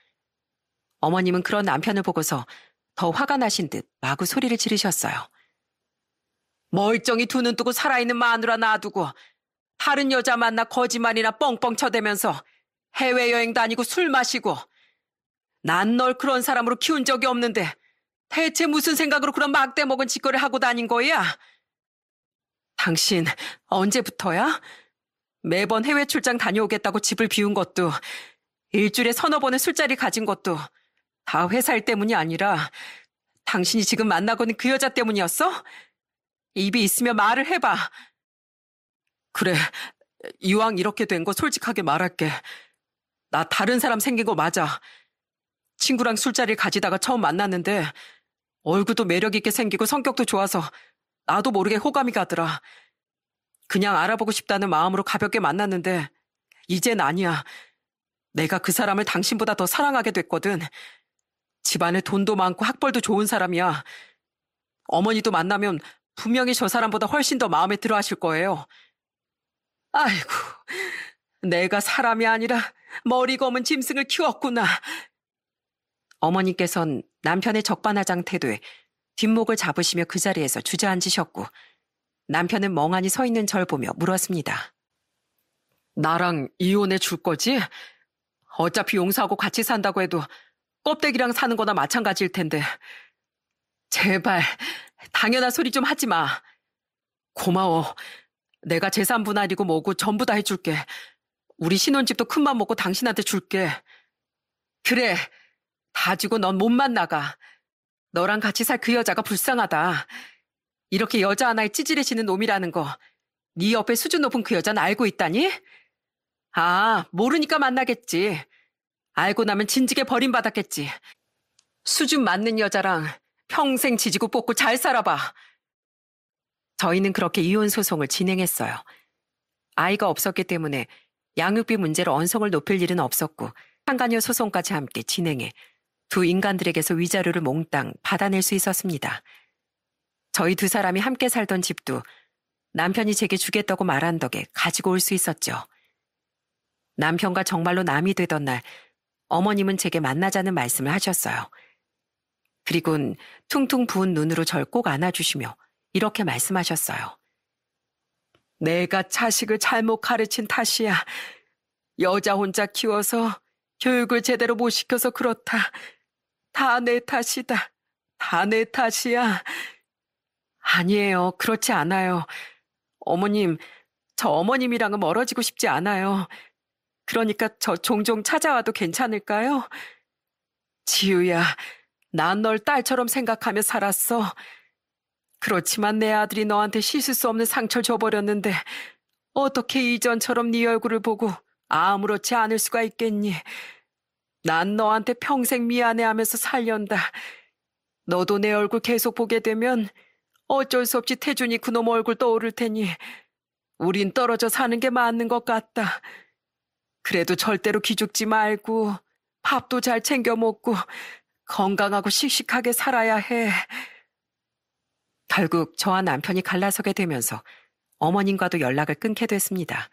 S1: 어머님은 그런 남편을 보고서 더 화가 나신 듯 마구 소리를 지르셨어요. 멀쩡히 두 눈 뜨고 살아있는 마누라 놔두고 다른 여자 만나 거짓말이나 뻥뻥 쳐대면서 해외여행 다니고 술 마시고 난 널 그런 사람으로 키운 적이 없는데 대체 무슨 생각으로 그런 막대 먹은 짓거리를 하고 다닌 거야? 당신 언제부터야? 매번 해외 출장 다녀오겠다고 집을 비운 것도 일주일에 서너 번의 술자리 가진 것도 다 회사 일 때문이 아니라 당신이 지금 만나고 있는 그 여자 때문이었어? 입이 있으면 말을 해봐. 그래, 이왕 이렇게 된 거 솔직하게 말할게. 나 다른 사람 생긴 거 맞아. 친구랑 술자리를 가지다가 처음 만났는데 얼굴도 매력 있게 생기고 성격도 좋아서 나도 모르게 호감이 가더라. 그냥 알아보고 싶다는 마음으로 가볍게 만났는데 이젠 아니야. 내가 그 사람을 당신보다 더 사랑하게 됐거든. 집안에 돈도 많고 학벌도 좋은 사람이야. 어머니도 만나면 분명히 저 사람보다 훨씬 더 마음에 들어 하실 거예요. 아이고, 내가 사람이 아니라 머리 검은 짐승을 키웠구나. 어머니께선 남편의 적반하장 태도에 뒷목을 잡으시며 그 자리에서 주저앉으셨고 남편은 멍하니 서 있는 절 보며 물었습니다. 나랑 이혼해 줄 거지? 어차피 용서하고 같이 산다고 해도 껍데기랑 사는 거나 마찬가지일 텐데. 제발 당연한 소리 좀 하지 마. 고마워. 내가 재산 분할이고 뭐고 전부 다 해줄게. 우리 신혼집도 큰맘 먹고 당신한테 줄게. 그래, 다 주고 넌 몸만 나가. 너랑 같이 살 그 여자가 불쌍하다. 이렇게 여자 하나에 찌질해지는 놈이라는 거 네 옆에 수준 높은 그 여자는 알고 있다니? 아, 모르니까 만나겠지. 알고 나면 진지게 버림받았겠지. 수준 맞는 여자랑 평생 지지고 볶고 잘 살아봐. 저희는 그렇게 이혼 소송을 진행했어요. 아이가 없었기 때문에 양육비 문제로 언성을 높일 일은 없었고 상간녀 소송까지 함께 진행해 두 인간들에게서 위자료를 몽땅 받아낼 수 있었습니다. 저희 두 사람이 함께 살던 집도 남편이 제게 주겠다고 말한 덕에 가지고 올 수 있었죠. 남편과 정말로 남이 되던 날 어머님은 제게 만나자는 말씀을 하셨어요. 그리곤 퉁퉁 부은 눈으로 절 꼭 안아주시며 이렇게 말씀하셨어요. 내가 자식을 잘못 가르친 탓이야. 여자 혼자 키워서 교육을 제대로 못 시켜서 그렇다. 다 내 탓이다. 다 내 탓이야. 아니에요. 그렇지 않아요. 어머님, 저 어머님이랑은 멀어지고 싶지 않아요. 그러니까 저 종종 찾아와도 괜찮을까요? 지우야, 난 널 딸처럼 생각하며 살았어. 그렇지만 내 아들이 너한테 씻을 수 없는 상처를 줘버렸는데 어떻게 이전처럼 네 얼굴을 보고 아무렇지 않을 수가 있겠니? 난 너한테 평생 미안해하면서 살련다. 너도 내 얼굴 계속 보게 되면 어쩔 수 없이 태준이 그놈 얼굴 떠오를 테니 우린 떨어져 사는 게 맞는 것 같다. 그래도 절대로 기죽지 말고 밥도 잘 챙겨 먹고 건강하고 씩씩하게 살아야 해. 결국 저와 남편이 갈라서게 되면서 어머님과도 연락을 끊게 됐습니다.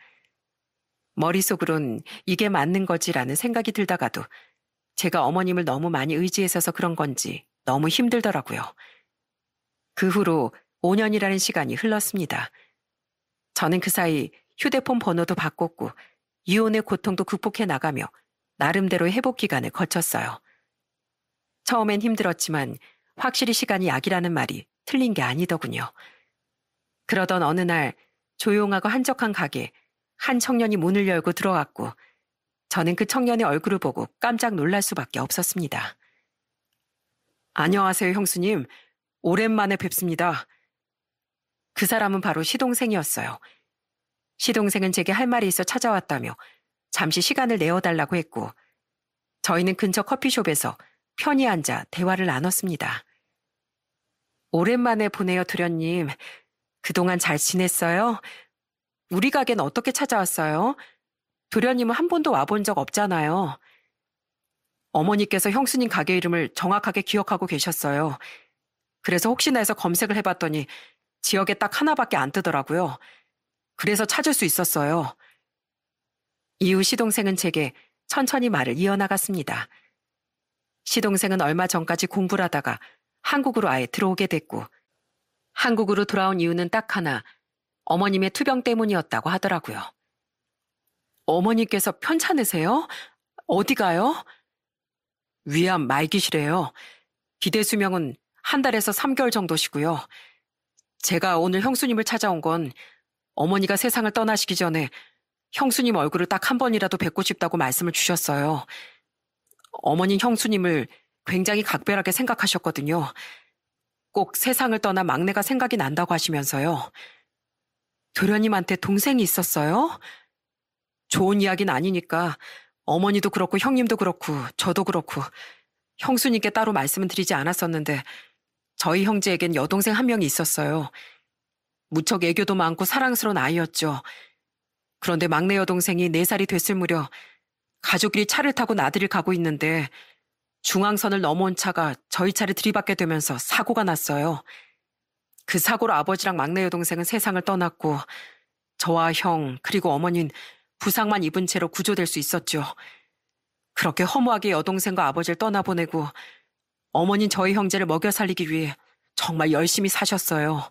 S1: 머릿속으론 이게 맞는 거지라는 생각이 들다가도 제가 어머님을 너무 많이 의지했어서 그런 건지 너무 힘들더라고요. 그 후로 5년이라는 시간이 흘렀습니다. 저는 그 사이 휴대폰 번호도 바꿨고 이혼의 고통도 극복해 나가며 나름대로의 회복 기간을 거쳤어요. 처음엔 힘들었지만 확실히 시간이 약이라는 말이 틀린 게 아니더군요. 그러던 어느 날 조용하고 한적한 가게에 한 청년이 문을 열고 들어왔고 저는 그 청년의 얼굴을 보고 깜짝 놀랄 수밖에 없었습니다. 안녕하세요, 형수님. 오랜만에 뵙습니다. 그 사람은 바로 시동생이었어요. 시동생은 제게 할 말이 있어 찾아왔다며 잠시 시간을 내어달라고 했고 저희는 근처 커피숍에서 편히 앉아 대화를 나눴습니다. 오랜만에 보네요, 도련님. 그동안 잘 지냈어요? 우리 가게는 어떻게 찾아왔어요? 도련님은 한 번도 와본 적 없잖아요. 어머니께서 형수님 가게 이름을 정확하게 기억하고 계셨어요. 그래서 혹시나 해서 검색을 해봤더니 지역에 딱 하나밖에 안 뜨더라고요. 그래서 찾을 수 있었어요. 이후 시동생은 제게 천천히 말을 이어나갔습니다. 시동생은 얼마 전까지 공부를 하다가 한국으로 아예 들어오게 됐고 한국으로 돌아온 이유는 딱 하나, 어머님의 투병 때문이었다고 하더라고요. 어머니께서 편찮으세요? 어디 가요? 위암 말기시래요. 기대 수명은 한 달에서 3개월 정도시고요. 제가 오늘 형수님을 찾아온 건 어머니가 세상을 떠나시기 전에 형수님 얼굴을 딱 한 번이라도 뵙고 싶다고 말씀을 주셨어요. 어머니 형수님을 굉장히 각별하게 생각하셨거든요. 꼭 세상을 떠난 막내가 생각이 난다고 하시면서요. 도련님한테 동생이 있었어요? 좋은 이야기는 아니니까 어머니도 그렇고 형님도 그렇고 저도 그렇고 형수님께 따로 말씀은 드리지 않았었는데 저희 형제에겐 여동생 한 명이 있었어요. 무척 애교도 많고 사랑스러운 아이였죠. 그런데 막내 여동생이 4살이 됐을 무렵 가족끼리 차를 타고 나들이를 가고 있는데 중앙선을 넘어온 차가 저희 차를 들이받게 되면서 사고가 났어요. 그 사고로 아버지랑 막내 여동생은 세상을 떠났고 저와 형 그리고 어머니는 부상만 입은 채로 구조될 수 있었죠. 그렇게 허무하게 여동생과 아버지를 떠나보내고 어머니는 저희 형제를 먹여 살리기 위해 정말 열심히 사셨어요.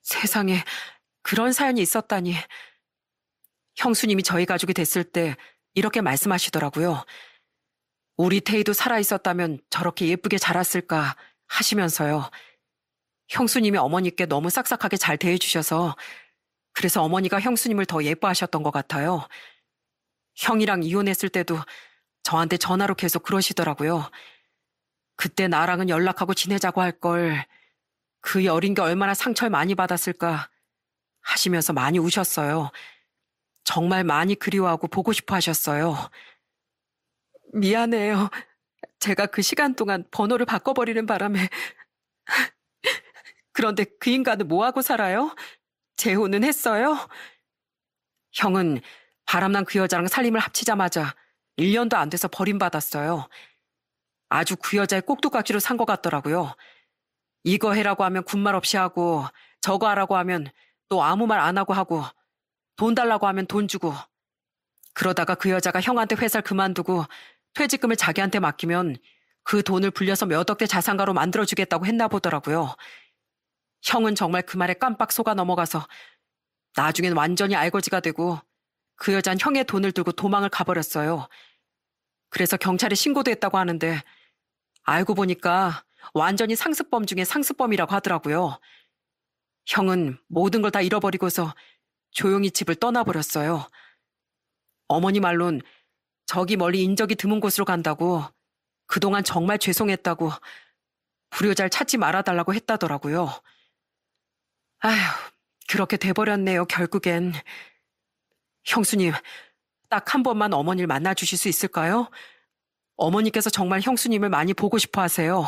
S1: 세상에 그런 사연이 있었다니. 형수님이 저희 가족이 됐을 때 이렇게 말씀하시더라고요. 우리 태희도 살아있었다면 저렇게 예쁘게 자랐을까 하시면서요. 형수님이 어머니께 너무 싹싹하게 잘 대해주셔서 그래서 어머니가 형수님을 더 예뻐하셨던 것 같아요. 형이랑 이혼했을 때도 저한테 전화로 계속 그러시더라고요. 그때 나랑은 연락하고 지내자고 할 걸. 그 어린 게 얼마나 상처를 많이 받았을까 하시면서 많이 우셨어요. 정말 많이 그리워하고 보고 싶어 하셨어요. 미안해요. 제가 그 시간 동안 번호를 바꿔버리는 바람에. 그런데 그 인간은 뭐하고 살아요? 재혼은 했어요? 형은 바람난 그 여자랑 살림을 합치자마자 1년도 안 돼서 버림받았어요. 아주 그 여자의 꼭두각시로 산 것 같더라고요. 이거 해라고 하면 군말 없이 하고 저거 하라고 하면 또 아무 말 안 하고 돈 달라고 하면 돈 주고 그러다가 그 여자가 형한테 회사를 그만두고 퇴직금을 자기한테 맡기면 그 돈을 불려서 몇 억대 자산가로 만들어주겠다고 했나 보더라고요. 형은 정말 그 말에 깜빡 속아 넘어가서 나중엔 완전히 알거지가 되고 그 여자는 형의 돈을 들고 도망을 가버렸어요. 그래서 경찰에 신고도 했다고 하는데 알고 보니까 완전히 상습범 중에 상습범이라고 하더라고요. 형은 모든 걸 다 잃어버리고서 조용히 집을 떠나버렸어요. 어머니 말론 저기 멀리 인적이 드문 곳으로 간다고 그동안 정말 죄송했다고 불효자를 찾지 말아달라고 했다더라고요. 아휴, 그렇게 돼버렸네요, 결국엔. 형수님, 딱 한 번만 어머니를 만나주실 수 있을까요? 어머니께서 정말 형수님을 많이 보고 싶어 하세요.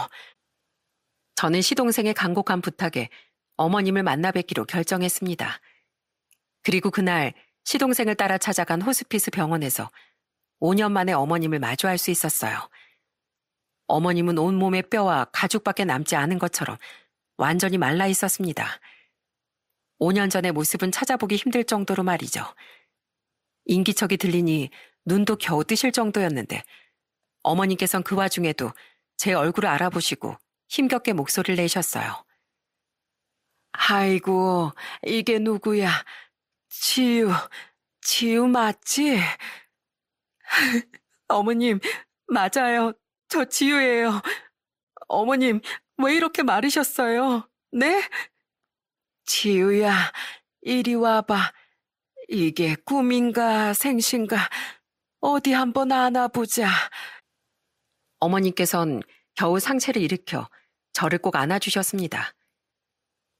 S1: 저는 시동생의 간곡한 부탁에 어머님을 만나 뵙기로 결정했습니다. 그리고 그날 시동생을 따라 찾아간 호스피스 병원에서 5년 만에 어머님을 마주할 수 있었어요. 어머님은 온몸의 뼈와 가죽밖에 남지 않은 것처럼 완전히 말라 있었습니다. 5년 전의 모습은 찾아보기 힘들 정도로 말이죠. 인기척이 들리니 눈도 겨우 뜨실 정도였는데 어머님께선 그 와중에도 제 얼굴을 알아보시고 힘겹게 목소리를 내셨어요. 아이고, 이게 누구야? 지유 맞지? 어머님, 맞아요. 저 지유예요. 어머님, 왜 이렇게 마르셨어요? 네? 지유야, 이리 와봐. 이게 꿈인가 생신가 어디 한번 안아보자. 어머님께선 겨우 상체를 일으켜 저를 꼭 안아주셨습니다.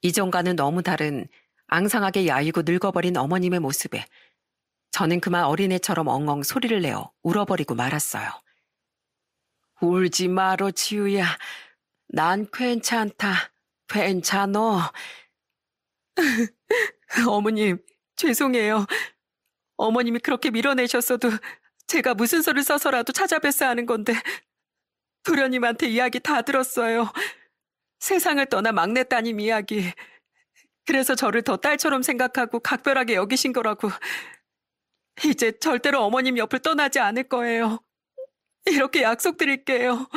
S1: 이전과는 너무 다른 앙상하게 야이고 늙어버린 어머님의 모습에 저는 그만 어린애처럼 엉엉 소리를 내어 울어버리고 말았어요. 울지 마로 지우야. 난 괜찮다. 괜찮어. 어머님, 죄송해요. 어머님이 그렇게 밀어내셨어도 제가 무슨 소리를 써서라도 찾아뵀어야 하는 건데 도련님한테 이야기 다 들었어요. 세상을 떠나 막내 따님 이야기. 그래서 저를 더 딸처럼 생각하고 각별하게 여기신 거라고. 이제 절대로 어머님 옆을 떠나지 않을 거예요. 이렇게 약속드릴게요.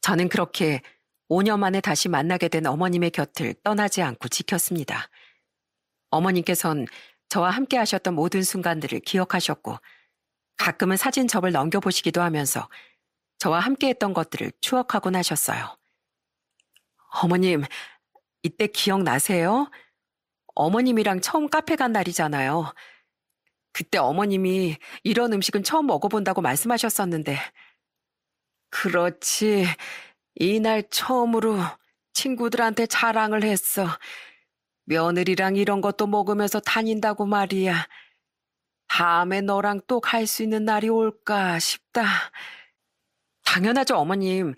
S1: 저는 그렇게 5년 만에 다시 만나게 된 어머님의 곁을 떠나지 않고 지켰습니다. 어머님께선 저와 함께 하셨던 모든 순간들을 기억하셨고 가끔은 사진첩을 넘겨보시기도 하면서 저와 함께 했던 것들을 추억하곤 하셨어요. 어머님, 이때 기억나세요? 어머님이랑 처음 카페 간 날이잖아요. 그때 어머님이 이런 음식은 처음 먹어본다고 말씀하셨었는데. 그렇지. 이날 처음으로 친구들한테 자랑을 했어. 며느리랑 이런 것도 먹으면서 다닌다고 말이야. 다음에 너랑 또 갈 수 있는 날이 올까 싶다. 당연하죠, 어머님.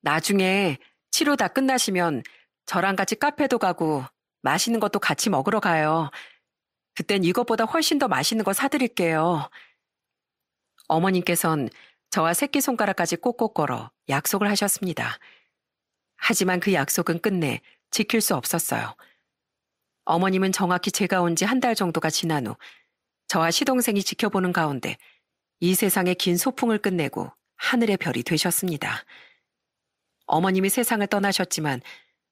S1: 나중에 치료 다 끝나시면 저랑 같이 카페도 가고 맛있는 것도 같이 먹으러 가요. 그땐 이것보다 훨씬 더 맛있는 거 사드릴게요. 어머님께선 저와 새끼손가락까지 꼭꼭 걸어 약속을 하셨습니다. 하지만 그 약속은 끝내 지킬 수 없었어요. 어머님은 정확히 제가 온 지 한 달 정도가 지난 후 저와 시동생이 지켜보는 가운데 이 세상의 긴 소풍을 끝내고 하늘의 별이 되셨습니다. 어머님이 세상을 떠나셨지만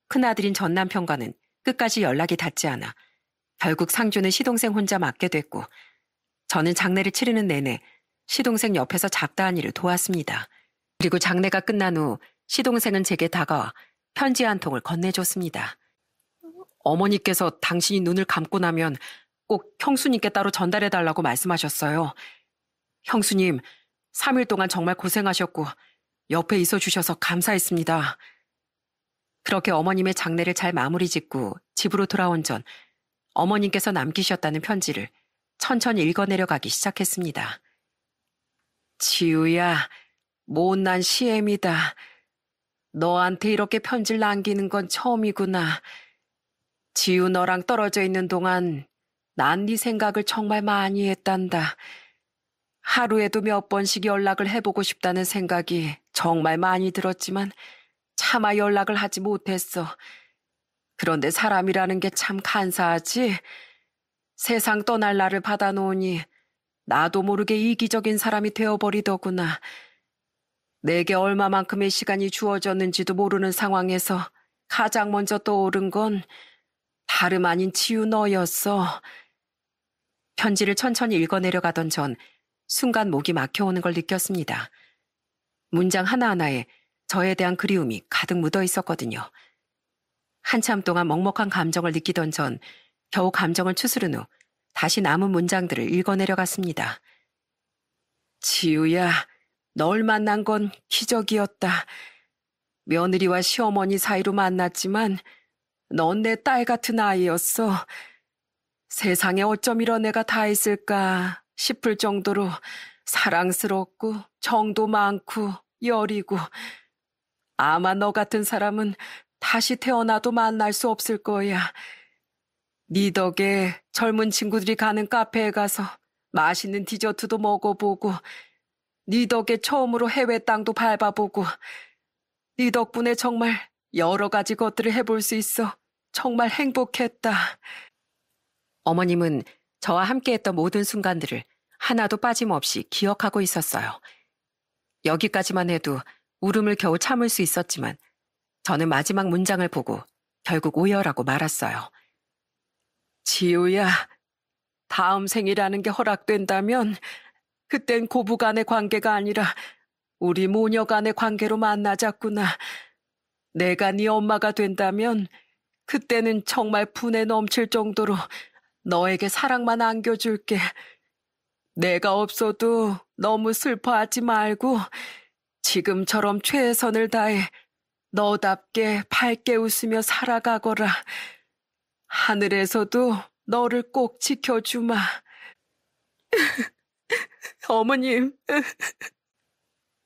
S1: 큰아들인 전 남편과는 끝까지 연락이 닿지 않아 결국 상주는 시동생 혼자 맡게 됐고 저는 장례를 치르는 내내 시동생 옆에서 잡다한 일을 도왔습니다. 그리고 장례가 끝난 후 시동생은 제게 다가와 편지 한 통을 건네줬습니다. 어머니께서 당신이 눈을 감고 나면 꼭 형수님께 따로 전달해달라고 말씀하셨어요. 형수님, 3일 동안 정말 고생하셨고 옆에 있어주셔서 감사했습니다. 그렇게 어머님의 장례를 잘 마무리 짓고 집으로 돌아온 전 어머님께서 남기셨다는 편지를 천천히 읽어내려가기 시작했습니다. 지우야, 못난 시엠이다. 너한테 이렇게 편지를 남기는 건 처음이구나. 지우 너랑 떨어져 있는 동안 난 네 생각을 정말 많이 했단다. 하루에도 몇 번씩 연락을 해보고 싶다는 생각이 정말 많이 들었지만 차마 연락을 하지 못했어. 그런데 사람이라는 게 참 간사하지. 세상 떠날 날을 받아놓으니 나도 모르게 이기적인 사람이 되어버리더구나. 내게 얼마만큼의 시간이 주어졌는지도 모르는 상황에서 가장 먼저 떠오른 건 다름 아닌 지우 너였어. 편지를 천천히 읽어내려가던 전 순간 목이 막혀오는 걸 느꼈습니다. 문장 하나하나에 저에 대한 그리움이 가득 묻어 있었거든요. 한참 동안 먹먹한 감정을 느끼던 전 겨우 감정을 추스른 후 다시 남은 문장들을 읽어내려갔습니다. 지우야, 널 만난 건 기적이었다. 며느리와 시어머니 사이로 만났지만 넌 내 딸 같은 아이였어. 세상에 어쩜 이런 애가 다 있을까 싶을 정도로 사랑스럽고 정도 많고 여리고 아마 너 같은 사람은 다시 태어나도 만날 수 없을 거야. 네 덕에 젊은 친구들이 가는 카페에 가서 맛있는 디저트도 먹어보고 네 덕에 처음으로 해외 땅도 밟아보고 네 덕분에 정말 여러 가지 것들을 해볼 수 있어 정말 행복했다. 어머님은 저와 함께했던 모든 순간들을 하나도 빠짐없이 기억하고 있었어요. 여기까지만 해도 울음을 겨우 참을 수 있었지만 저는 마지막 문장을 보고 결국 오열하고 말았어요. 지우야, 다음 생이라는 게 허락된다면 그땐 고부간의 관계가 아니라 우리 모녀간의 관계로 만나자꾸나. 내가 네 엄마가 된다면 그때는 정말 분에 넘칠 정도로 너에게 사랑만 안겨줄게. 내가 없어도 너무 슬퍼하지 말고 지금처럼 최선을 다해 너답게 밝게 웃으며 살아가거라. 하늘에서도 너를 꼭 지켜주마. 어머님.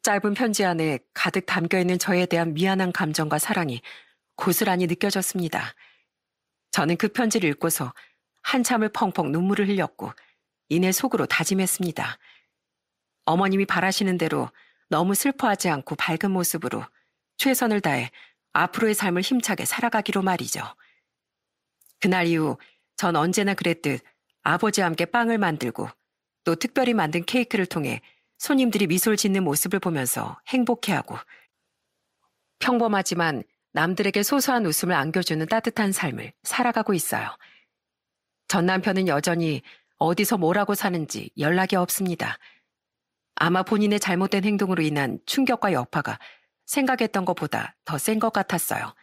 S1: 짧은 편지 안에 가득 담겨있는 저에 대한 미안한 감정과 사랑이 고스란히 느껴졌습니다. 저는 그 편지를 읽고서 한참을 펑펑 눈물을 흘렸고 이내 속으로 다짐했습니다. 어머님이 바라시는 대로 너무 슬퍼하지 않고 밝은 모습으로 최선을 다해 앞으로의 삶을 힘차게 살아가기로 말이죠. 그날 이후 전 언제나 그랬듯 아버지와 함께 빵을 만들고 또 특별히 만든 케이크를 통해 손님들이 미소를 짓는 모습을 보면서 행복해하고 평범하지만 남들에게 소소한 웃음을 안겨주는 따뜻한 삶을 살아가고 있어요. 전 남편은 여전히 어디서 뭐라고 사는지 연락이 없습니다. 아마 본인의 잘못된 행동으로 인한 충격과 여파가 생각했던 것보다 더 센 것 같았어요.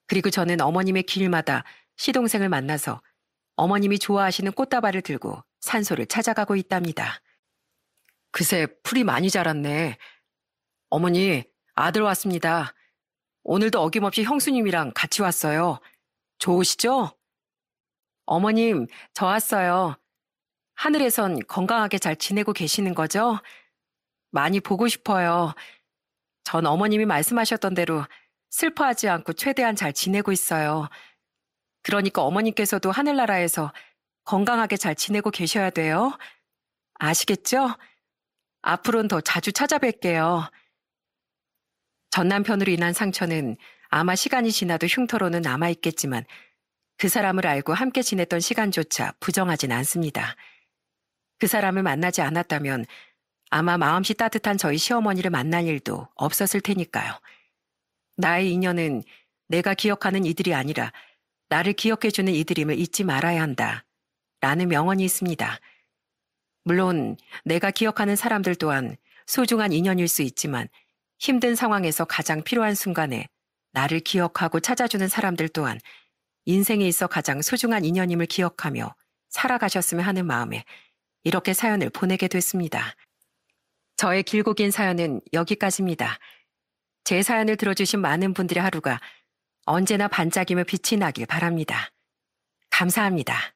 S1: 그리고 저는 어머님의 길마다 시동생을 만나서 어머님이 좋아하시는 꽃다발을 들고 산소를 찾아가고 있답니다. 그새 풀이 많이 자랐네. 어머니, 아들 왔습니다. 오늘도 어김없이 형수님이랑 같이 왔어요. 좋으시죠? 어머님, 저 왔어요. 하늘에선 건강하게 잘 지내고 계시는 거죠? 많이 보고 싶어요. 전 어머님이 말씀하셨던 대로 슬퍼하지 않고 최대한 잘 지내고 있어요. 그러니까 어머님께서도 하늘나라에서 건강하게 잘 지내고 계셔야 돼요. 아시겠죠? 앞으로는 더 자주 찾아뵐게요. 전 남편으로 인한 상처는 아마 시간이 지나도 흉터로는 남아있겠지만 그 사람을 알고 함께 지냈던 시간조차 부정하진 않습니다. 그 사람을 만나지 않았다면 아마 마음씨 따뜻한 저희 시어머니를 만날 일도 없었을 테니까요. 나의 인연은 내가 기억하는 이들이 아니라 나를 기억해주는 이들임을 잊지 말아야 한다. 라는 명언이 있습니다. 물론 내가 기억하는 사람들 또한 소중한 인연일 수 있지만 힘든 상황에서 가장 필요한 순간에 나를 기억하고 찾아주는 사람들 또한 인생에 있어 가장 소중한 인연임을 기억하며 살아가셨으면 하는 마음에 이렇게 사연을 보내게 됐습니다. 저의 길고 긴 사연은 여기까지입니다. 제 사연을 들어주신 많은 분들의 하루가 언제나 반짝이며 빛이 나길 바랍니다. 감사합니다.